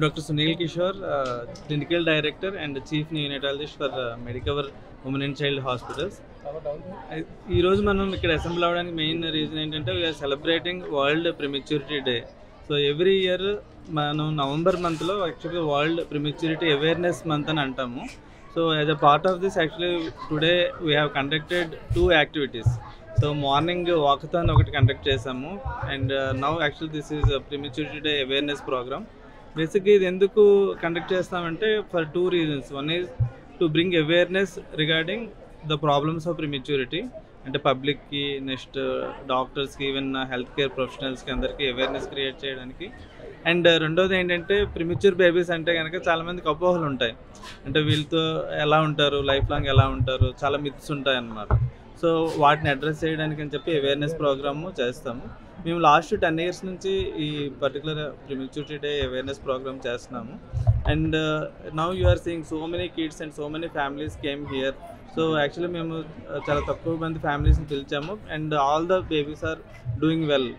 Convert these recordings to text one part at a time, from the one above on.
Dr. Sunil Kishore, Clinical Director and Chief Neonatologist for Medicover Women and Child Hospitals. ఈ రోజు మనం ఇక్కడ assemble అవ్వడానికి మెయిన్ రీజన్ ఏంటంటే we are celebrating world prematurity day. So every year మనం November మంత్లో యాక్చువల్గా వరల్డ్ ప్రిమెచ్యూరిటీ అవేర్నెస్ మంత్ అని అంటాము. So as a part of this actually today we have conducted 2 activities. So morning walkathon ఒకటి conduct చేసాము and now actually this is prematurity day awareness program. బేసిక్గా ఇది ఎందుకు కండక్ట్ చేస్తామంటే for 2 reasons. One is to bring awareness regarding the problems of prematurity, అంటే పబ్లిక్కి, next డాక్టర్స్కి, even health care ప్రొఫెషనల్స్కి అందరికీ అవేర్నెస్ క్రియేట్ చేయడానికి. అండ్ రెండోది ఏంటంటే ప్రిమెచ్యూర్ బేబీస్ అంటే కనుక చాలామందికి అపోహలు ఉంటాయి, అంటే వీళ్ళతో ఎలా ఉంటారు, లైఫ్ లాంగ్ ఎలా ఉంటారు, చాలా మిత్స్ ఉంటాయి అన్నమాట. సో వాటిని అడ్రస్ చేయడానికి అని చెప్పి అవేర్నెస్ ప్రోగ్రాము చేస్తాము. మేము లాస్ట్ 10 years నుంచి ఈ particular prematurity day awareness program చేస్తున్నాము. And now you are seeing so many kids and so many families came here. So actually మేము చాలా తక్కువ మంది ఫ్యామిలీస్ని పిలిచాము and all the babies are doing well.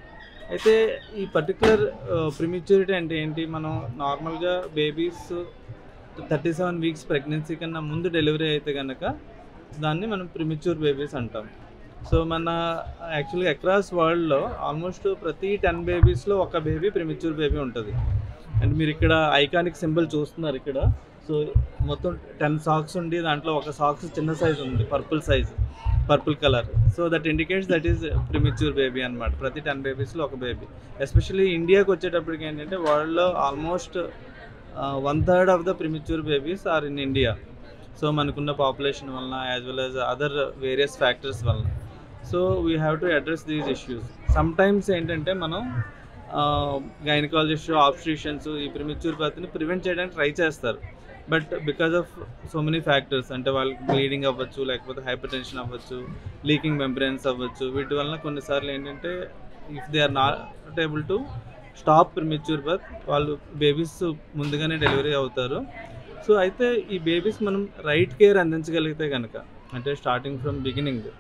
అయితే ఈ పర్టికులర్ ప్రిమెచ్యూరిటీ అంటే ఏంటి, మనం నార్మల్గా బేబీస్ 37 weeks ప్రెగ్నెన్సీ కన్నా ముందు డెలివరీ అయితే కనుక దాన్ని మనం ప్రిమెచ్యూర్ బేబీస్ అంటాం. సో మన యాక్చువల్గా అక్రాస్ వరల్డ్లో ఆల్మోస్ట్ ప్రతి 10 babiesలో ఒక బేబీ ప్రిమెచ్యూర్ బేబీ ఉంటుంది. అండ్ మీరు ఇక్కడ ఐకానిక్ సింబల్ చూస్తున్నారు ఇక్కడ. సో మొత్తం 10 socks ఉండి దాంట్లో ఒక సాక్స్ చిన్న సైజ్ ఉంది, purple colour. So that indicates that is premature baby అనమాట. ప్రతి 10 babiesలో ఒక బేబీ. ఎస్పెషల్లీ ఇండియాకి వచ్చేటప్పటికి ఏంటంటే వరల్డ్లో almost 1/3 of the premature babies are in India. So మనకున్న పాపులేషన్ వలన as well as other various factors వలన. So we have to address these issues. Sometimes ఏంటంటే మనం గైనకాలజిస్ట్, ఆబ్స్ట్రిషన్స్ ఈ ప్రిమెచ్యూర్ బర్త్ని ప్రివెంట్ చేయడానికి ట్రై చేస్తారు. But because of so many factors, అంటే వాళ్ళకి బ్లీడింగ్ అవ్వచ్చు, లేకపోతే హైపర్ టెన్షన్ అవ్వచ్చు, లీకింగ్ మెంబ్రెన్స్ అవ్వచ్చు, వీటి వలన కొన్నిసార్లు ఏంటంటే if they are not able to stop premature birth, వాళ్ళు బేబీస్ ముందుగానే డెలివరీ అవుతారు. సో అయితే ఈ బేబీస్ మనం రైట్ కేర్ అందించగలిగితే కనుక, అంటే starting from beginning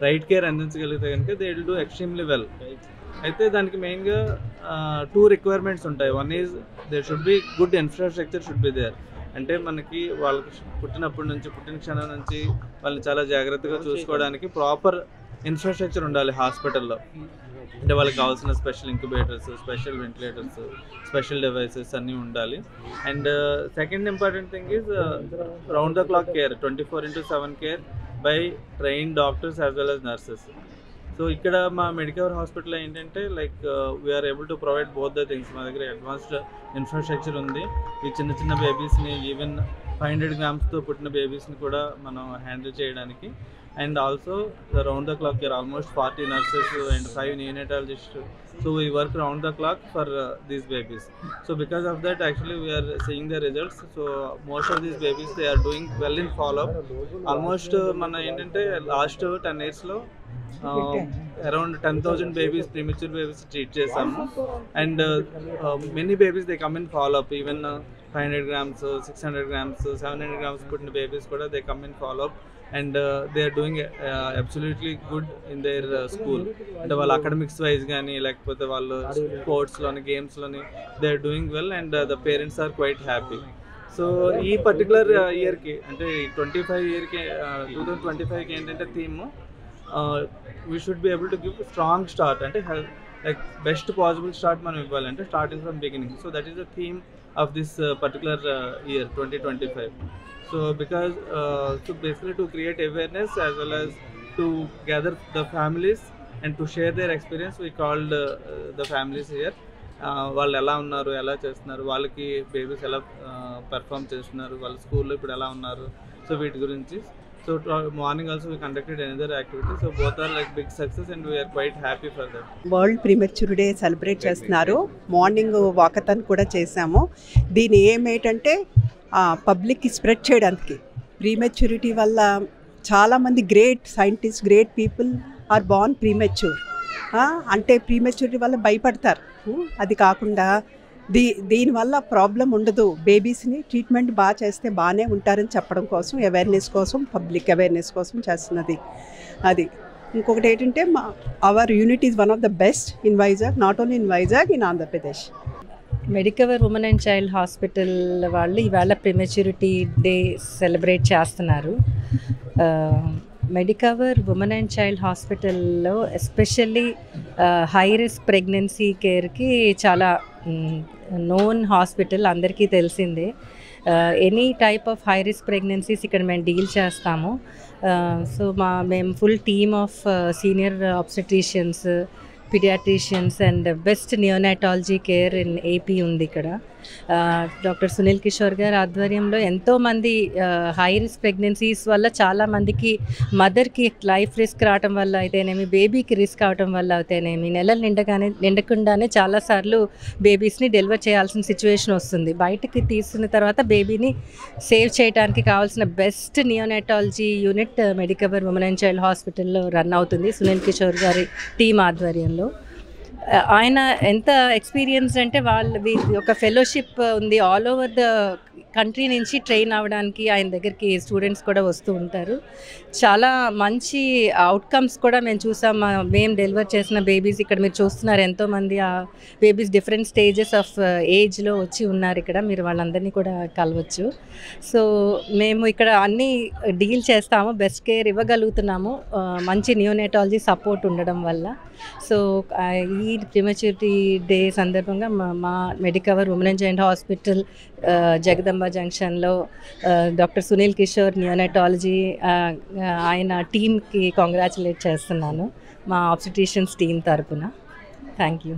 right care అందించగలిగితే కనుక they will do extremely well. అయితే దానికి మెయిన్గా 2 requirements ఉంటాయి. One is there should be good infrastructure should be there. అంటే మనకి వాళ్ళకి పుట్టిన క్షణం నుంచి వాళ్ళని చాలా జాగ్రత్తగా చూసుకోవడానికి ప్రాపర్ ఇన్ఫ్రాస్ట్రక్చర్ ఉండాలి హాస్పిటల్లో. అంటే వాళ్ళకి కావాల్సిన special incubators, special ventilators, special devices అన్నీ ఉండాలి. And second important thing is round the clock care, 24/7 care by train doctors as well as nurses. So ఇక్కడ మా మెడికవర్ హాస్పిటల్లో ఏంటంటే like we are able to provide both the things. మా దగ్గర advanced infrastructure ఉంది. ఈ చిన్న బేబీస్ని, ఈవెన్ 500 grams పుట్టిన బేబీస్ని కూడా మనం హ్యాండిల్ చేయడానికి. And also the round the clock care, almost 40 nurses and 5 neonatologists. So we work round the clock for these babies. So because of that actually we are seeing the results. So most of these babies they are doing well in follow up. Almost మన ఏంటంటే last 10 yearsలో around 10,000 babies, premature babies treat చేసాము. And many babies they come in follow up, even 500 grams, 600 grams, 700 grams పుట్టిన babies కూడా they come in follow up. And they are doing absolutely good in their school. అంటే వాళ్ళ academics wise కానీ లేకపోతే వాళ్ళు స్పోర్ట్స్లోని, గేమ్స్లోని they are doing well and the parents are quite happy. So ఈ పర్టికులర్ ఇయర్కి, అంటే 2025కి ఏంటంటే theme we should be able to give strong start, అంటే లైక్ బెస్ట్ పాసిబుల్ స్టార్ట్ మనం ఇవ్వాలంటే starting from beginning. So that is the theme of this particular year 2025. So because so basically to create awareness as well as to gather the families and to share their experience, we called the families here. వాళ్ళు ఎలా ఉన్నారు, ఎలా చేస్తున్నారు, వాళ్ళకి babies ఎలా perform చేస్తున్నారు, వాళ్ళ స్కూల్లో ఇప్పుడు ఎలా ఉన్నారు, సో వీటి గురించి. So morning also we conducted another activity. So both are like big success and we are quite happy for that. World premature day celebrate చేస్తున్నారు. మార్నింగ్ వాకథాన్ కూడా చేసాము. దీని ఏమేంటంటే పబ్లిక్కి స్ప్రెడ్ చేయడానికి. ప్రీమెచ్యూరిటీ వల్ల చాలామంది great scientist, great people are born premature. అంటే prematurity వల్ల భయపడతారు. అది కాకుండా దీనివల్ల ప్రాబ్లం ఉండదు, బేబీస్ని ట్రీట్మెంట్ బాగా చేస్తే బాగానే ఉంటారని చెప్పడం కోసం, అవేర్నెస్ కోసం, పబ్లిక్ అవేర్నెస్ కోసం చేస్తున్నది అది. ఇంకొకటి ఏంటంటే our unit is one of the best in Vizag, not only in Vizag, in Andhra Pradesh. Medicover women and child hospital వాళ్ళు ఇవాళ ప్రిమెచ్యూరిటీ డే సెలబ్రేట్ చేస్తున్నారు. మెడికవర్ ఉమెన్ అండ్ చైల్డ్ హాస్పిటల్లో ఎస్పెషల్లీ హై రిస్క్ ప్రెగ్నెన్సీ కేర్కి చాలా నోన్ హాస్పిటల్, అందరికీ తెలిసిందే. Any type of high risk pregnancies ఇక్కడ మేము డీల్ చేస్తాము. సో మేము full team of senior obstetricians, paediatricians and best neonatology care in AP ఉంది ఇక్కడ. డాక్టర్ సునీల్ కిషోర్ గారి ఆధ్వర్యంలో ఎంతోమంది హై రిస్క్ ప్రెగ్నెన్సీస్ వల్ల చాలామందికి మదర్కి లైఫ్ రిస్క్ రావటం వల్ల అయితేనేమి, బేబీకి రిస్క్ అవటం వల్ల అయితేనేమి, నెలలు నిండకుండానే చాలాసార్లు బేబీస్ని డెలివర్ చేయాల్సిన సిచ్యువేషన్ వస్తుంది. బయటకి తీసిన తర్వాత బేబీని సేవ్ చేయడానికి కావాల్సిన best neonatology unit Medicover women and child హాస్పిటల్లో రన్ అవుతుంది సునీల్ కిషోర్ గారి టీం ఆధ్వర్యంలో. ఆయన ఎంత ఎక్స్పీరియన్స్ అంటే ఒక ఫెలోషిప్ ఉంది. ఆల్ ఓవర్ ద కంట్రీ నుంచి ట్రైన్ అవ్వడానికి ఆయన దగ్గరికి స్టూడెంట్స్ కూడా వస్తూ ఉంటారు. చాలా మంచి అవుట్కమ్స్ కూడా మేము చూసాం. మేము డెలివర్ చేసిన బేబీస్ ఇక్కడ మీరు చూస్తున్నారు, ఎంతోమంది ఆ బేబీస్ డిఫరెంట్ స్టేజెస్ ఆఫ్ ఏజ్లో వచ్చి ఉన్నారు. ఇక్కడ మీరు వాళ్ళందరినీ కూడా కలవచ్చు. సో మేము ఇక్కడ అన్నీ డీల్ చేస్తాము, బెస్ట్ కేర్ ఇవ్వగలుగుతున్నాము మంచి నియోనాటాలజీ సపోర్ట్ ఉండడం వల్ల. సో ఈ ప్రిమెచ్యూరిటీ డే సందర్భంగా మా Medicover women and child hospital Jagadamba జంక్షన్లో డాక్టర్ సునీల్ కిషోర్ నియోనాటాలజీ ఆయన టీమ్కి కంగ్రాచులేట్ చేస్తున్నాను మా ఆబ్స్టెట్రిషియన్స్ టీమ్ తరపున. Thank you.